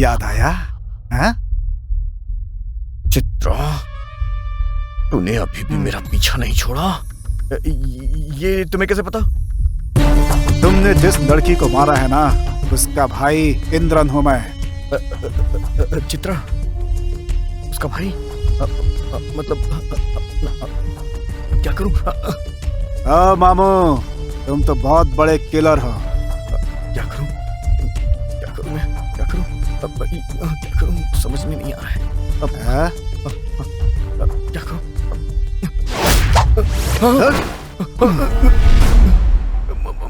याद आया? हाँ? चित्रा, तूने अभी भी मेरा पीछा नहीं छोड़ा। ये तुम्हें कैसे पता? तुमने जिस लड़की को मारा है ना, उसका भाई इंद्रन हूं मैं। चित्रा, उसका भाई? मतलब क्या करूं? मामू, तुम तो बहुत बड़े किलर हो। क्या करूं? क्या करूं मैं? क्या करूं? क्या करूं? समझ में नहीं आ रहा है। क्या करूं?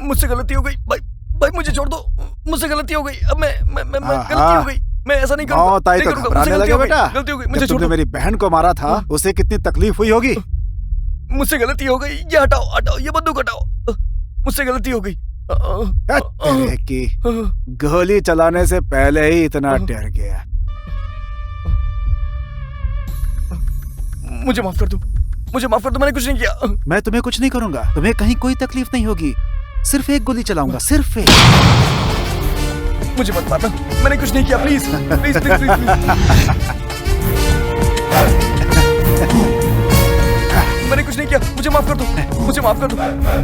मुझसे गलती हो गई भाई, भाई मुझे छोड़ दो। मुझसे गलती हो गई। अब मैं गलती हो गई। मैं ऐसा नहीं करूंगा। मौत आई तो घबराने लगे बेटा। गलती हो गई, मुझे छोड़ तुमने दो। मेरी बहन को मारा था, उसे कितनी तकलीफ हुई होगी। मुझसे गलती हो गई। ये हटाओ, हटाओ, ये बंदूक हटाओ। मुझसे गलती हो गई। तेरे की गोली चलाने से पहले ही इतना डर गया। मुझे माफ कर दो, मुझे माफ कर दो, मैंने कुछ नहीं किया। मैं तुम्हें कुछ नहीं करूंगा, तुम्हें कहीं कोई तकलीफ नहीं होगी। सिर्फ एक गोली चलाऊंगा, सिर्फ एक। मुझे मत मारना, मैंने कुछ नहीं किया। Please please please please. मैंने कुछ नहीं किया, मुझे माफ कर दो, मुझे माफ कर दो।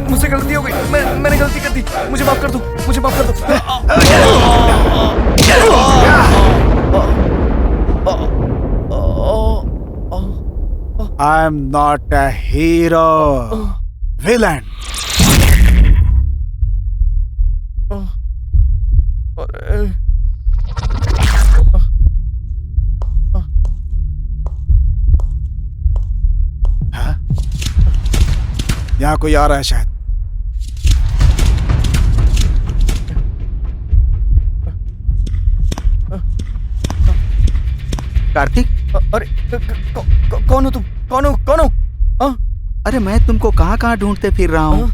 मुझसे गलती हो गई, मैंने गलती कर दी। मुझे माफ कर दो, मुझे माफ कर दो। I am not a hero, villain. हाँ? यहाँ कोई आ रहा है शायद। कार्तिक, अरे कौन हो तुम? कौन हो? कौन हो? हाँ? अरे मैं तुमको कहाँ कहाँ ढूंढते फिर रहा हूँ।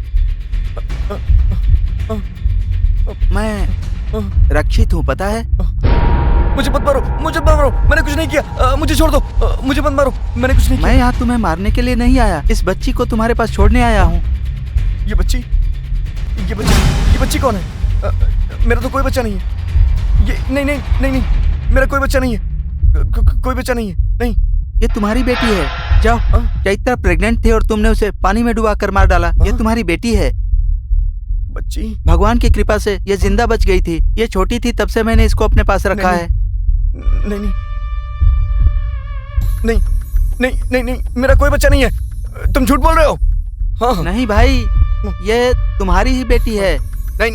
मैं रक्षित हूँ, पता है? मुझे मत मारो, मुझे मत मारो, मैंने कुछ नहीं किया। मुझे छोड़ दो, मुझे मत मारो, मैंने कुछ नहीं किया। मैं यहाँ तुम्हें मारने के लिए नहीं आया, इस बच्ची को तुम्हारे पास छोड़ने आया हूँ। ये बच्ची कौन है? मेरा तो कोई बच्चा नहीं है। ये नहीं, मेरा कोई बच्चा नहीं है। कोई बच्चा नहीं है। नहीं, ये तुम्हारी बेटी है। जाओ। चैत्रा प्रेग्नेंट थी और तुमने उसे पानी में डुबा कर मार डाला। ये तुम्हारी बेटी है। बच्ची? भगवान की कृपा से ये जिंदा बच गई थी। ये छोटी थी, तब से मैंने इसको अपने पास रखा है। नहीं, मेरा कोई बच्चा नहीं है। तुम झूठ बोल रहे हो। हाँ। नहीं भाई, ये तुम्हारी ही बेटी है। नहीं,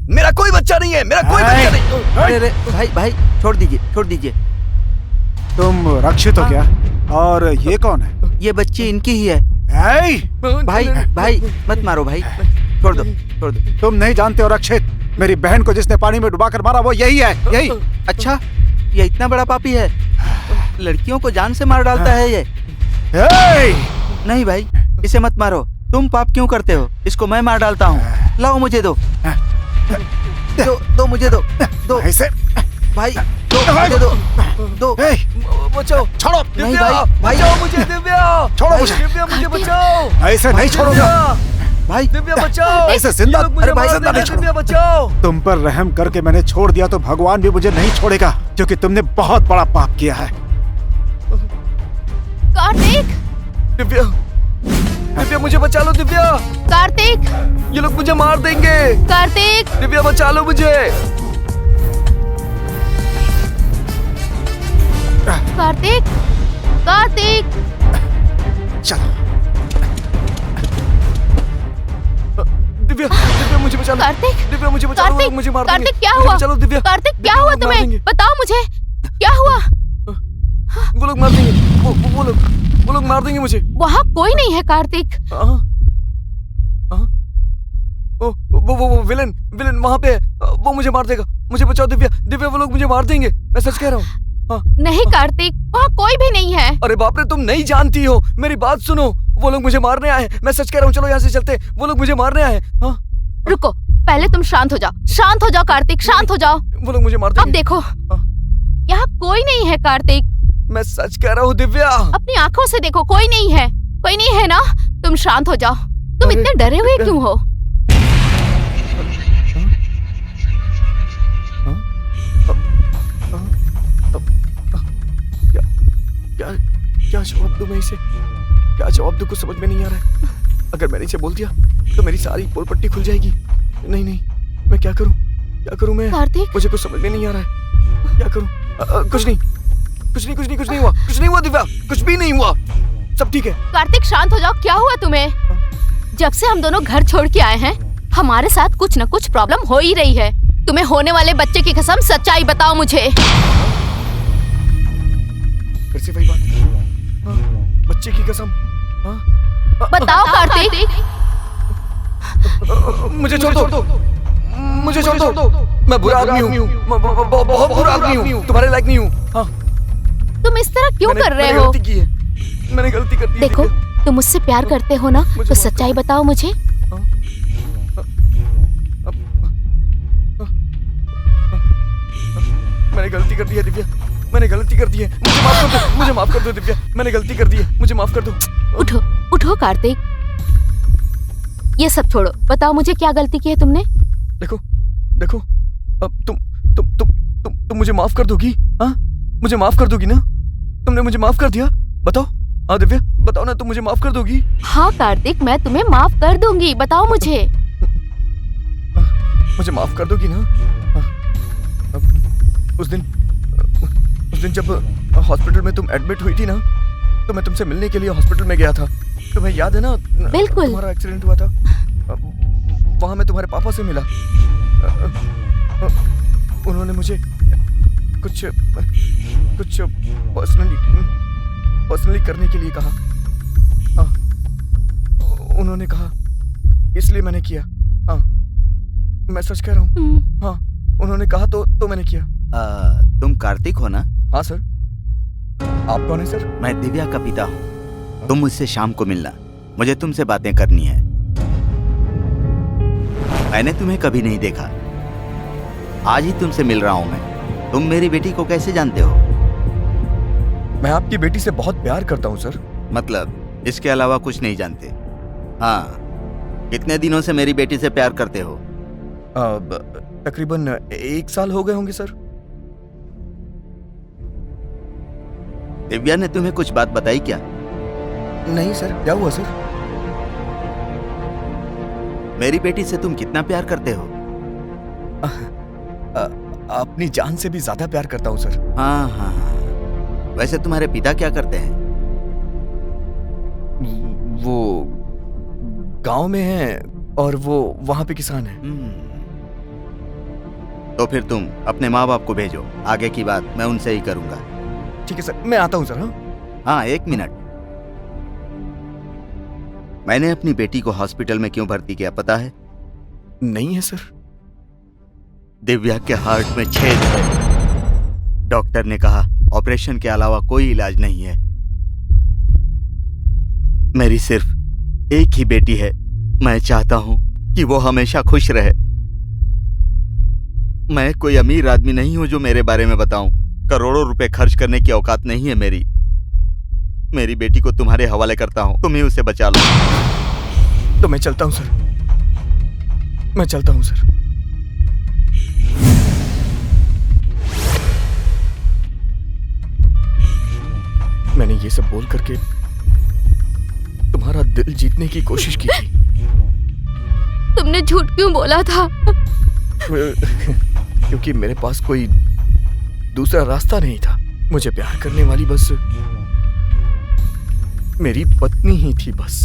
मेरा कोई बच्चा नहीं है। मेरा कोई बच्चा नहीं। अरे भाई छोड़ दीजिए। तुम रक्षित हो क्या? और ये कौन है? ये बच्ची इनकी ही है। भाई मत मारो भाई, छोड़ दो। तुम नहीं जानते हो रक्षित, मेरी बहन को जिसने पानी में डुबाकर मारा वो यही है, यही। अच्छा, ये इतना बड़ा पापी है, लड़कियों को जान से मार डालता है ये। नहीं भाई, इसे मत मारो। तुम पाप क्यों करते हो? इसको मैं मार डालता हूँ। लाओ, मुझे दो मुझे दो ऐसे भाई, मुझे दो। बचाओ, छोड़ो। नहीं दिव्या, भाई, बचाओ मुझे। दिव्या, छोड़ो मुझे। दिव्या, मुझे बचाओ। ऐसे नहीं छोड़ूंगा भाई। दिव्या बचाओ। ऐसे जिंदा, अरे भाई जिंदा नहीं छोड़ो। दिव्या बचाओ। तुम पर रहम करके मैंने छोड़ दिया तो भगवान भी मुझे नहीं छोड़ेगा, क्योंकि तुमने बहुत बड़ा पाप किया है। कार्तिक! दिव्या, मुझे बचा लो। दिव्या, कार्तिक! ये लोग मुझे मार देंगे। कार्तिक! दिव्या, बचा लो मुझे। कार्तिक! चलो। दिव्या, मुझे बचा लो। कार्तिक! दिव्या, मुझे बचा लो, मुझे मार देंगे। कार्तिक, क्या मुझे हुआ? बचा लो दिव्या। कार्तिक, क्या हुआ तुम्हें? बताओ मुझे, क्या हुआ? वो लोग मार देंगे। वो लोग मार देंगे मुझे। वहाँ कोई नहीं है कार्तिक। वो विलन वहाँ पे है। वो मुझे मार देगा। मुझे बचाओ दिव्या, वो लोग मुझे मार देंगे। मैं सच कह रहा हूँ। नहीं कार्तिक, वहाँ कोई भी नहीं है। अरे बाप रे, तुम नहीं जानती हो, मेरी बात सुनो। वो लोग मुझे मारने आए हैं। मैं सच कह रहा हूँ, चलो यहाँ से चलते। वो लोग मुझे मारने आए हैं। रुको, पहले तुम शांत हो जाओ कार्तिक, शांत हो जाओ। वो लोग मुझे मार देंगे। अब देखो, यहाँ कोई नहीं है कार्तिक। मैं सच कह रहा हूँ दिव्या। अपनी आंखों से देखो, कोई नहीं है ना। तुम शांत हो जाओ। तुम इतने डरे हुए क्यों हो? क्या जवाब दूं मैं इसे? क्या जवाब दूं कुछ समझ में नहीं आ रहा है। अगर मैंने इसे बोल दिया तो मेरी सारी पोल पट्टी खुल जाएगी। नहीं नहीं, मैं क्या करूं? क्या करूं मैं? कार्तिक, मुझे कुछ समझ में नहीं आ रहा है। क्या करूं? कुछ नहीं हुआ दिव्या, कुछ भी नहीं हुआ, सब ठीक है। कार्तिक शांत हो जाओ। क्या हुआ तुम्हें? जब से हम दोनों घर छोड़ के आए हैं हमारे साथ कुछ न कुछ प्रॉब्लम हो ही रही है। तुम्हें होने वाले बच्चे की कसम सच्चाई बताओ मुझे। फिर से वही बात। हाँ, बच्चे की कसम। हाँ, बताओ कार्तिक। मुझे छोड़ दो। मैं बुरा आदमी हूँ, बहुत बुरा आदमी हूँ, तुम्हारे लायक नहीं हूँ। हाँ, तुम इस तरह क्यों कर रहे हो? मैंने गलती कर दी। देखो, तुम मुझसे प्यार करते हो ना, तो सच्चाई बताओ मुझे। मैंने गलती कर दी है दिव्या, मैंने गलती कर दी है। मुझे माफ कर दो दिव्या, मैंने गलती कर दी है, मुझे माफ कर दो। उठो कार्तिक, ये सब छोड़ो। बताओ मुझे क्या गलती की है तुमने? देखो, अब तुम मुझे माफ कर दोगी? हाँ, मुझे माफ कर दोगी ना? तुमने मुझे माफ कर दिया? बताओ। हाँ दिव्या, बताओ ना, तुम मुझे माफ कर दोगी? हाँ कार्तिक, मैं तुम्हें माफ कर दूंगी। बताओ मुझे। मुझे माफ कर दोगी ना? उस दिन जब हॉस्पिटल में तुम एडमिट हुई थी ना, तो मैं तुमसे मिलने के लिए हॉस्पिटल में गया था। तुम्हें याद है ना? बिल्कुल। तुम्हारा एक्सीडेंट हुआ था, वहां मैं तुम्हारे पापा से मिला। उन्होंने मुझे कुछ पर्सनली करने के लिए कहा। हाँ, उन्होंने कहा, इसलिए मैंने किया। हाँ, मैं सच कह रहा हूँ। हाँ, उन्होंने कहा तो मैंने किया। तुम कार्तिक हो ना? हाँ सर। आप कौन है सर? मैं दिव्या का पिता हूँ। तुम मुझसे शाम को मिलना, मुझे तुमसे बातें करनी है। मैंने तुम्हें कभी नहीं देखा, आज ही तुमसे मिल रहा हूं मैं। तुम मेरी बेटी को कैसे जानते हो? मैं आपकी बेटी से बहुत प्यार करता हूं सर। मतलब इसके अलावा कुछ नहीं जानते? हाँ, कितने दिनों से मेरी बेटी से प्यार करते हो? तकरीबन 1 साल हो गए होंगे सर। दिव्या ने तुम्हें कुछ बात बताई क्या? नहीं सर, क्या हुआ सर? मेरी बेटी से तुम कितना प्यार करते हो? अपनी जान से भी ज्यादा प्यार करता हूं सर। हाँ। वैसे तुम्हारे पिता क्या करते हैं? वो गांव में हैं और वो वहां पे किसान हैं। तो फिर तुम अपने माँ बाप को भेजो, आगे की बात मैं उनसे ही करूंगा। ठीक है सर, मैं आता हूं सर। हाँ, 1 मिनट। मैंने अपनी बेटी को हॉस्पिटल में क्यों भर्ती किया पता है? नहीं है सर। दिव्या के हार्ट में छेद है। डॉक्टर ने कहा ऑपरेशन के अलावा कोई इलाज नहीं है। मेरी सिर्फ एक ही बेटी है। मैं चाहता हूं कि वो हमेशा खुश रहे। मैं कोई अमीर आदमी नहीं हूं जो मेरे बारे में बताऊं। करोड़ों रुपए खर्च करने की औकात नहीं है मेरी। मेरी बेटी को तुम्हारे हवाले करता हूं, तुम ही उसे बचा लो। तो मैं चलता हूं सर, मैं चलता हूं सर। मैंने ये सब बोल करके तुम्हारा दिल जीतने की कोशिश की थी। तुमने झूठ क्यों बोला था? क्योंकि मेरे पास कोई दूसरा रास्ता नहीं था। मुझे प्यार करने वाली बस मेरी पत्नी ही थी बस।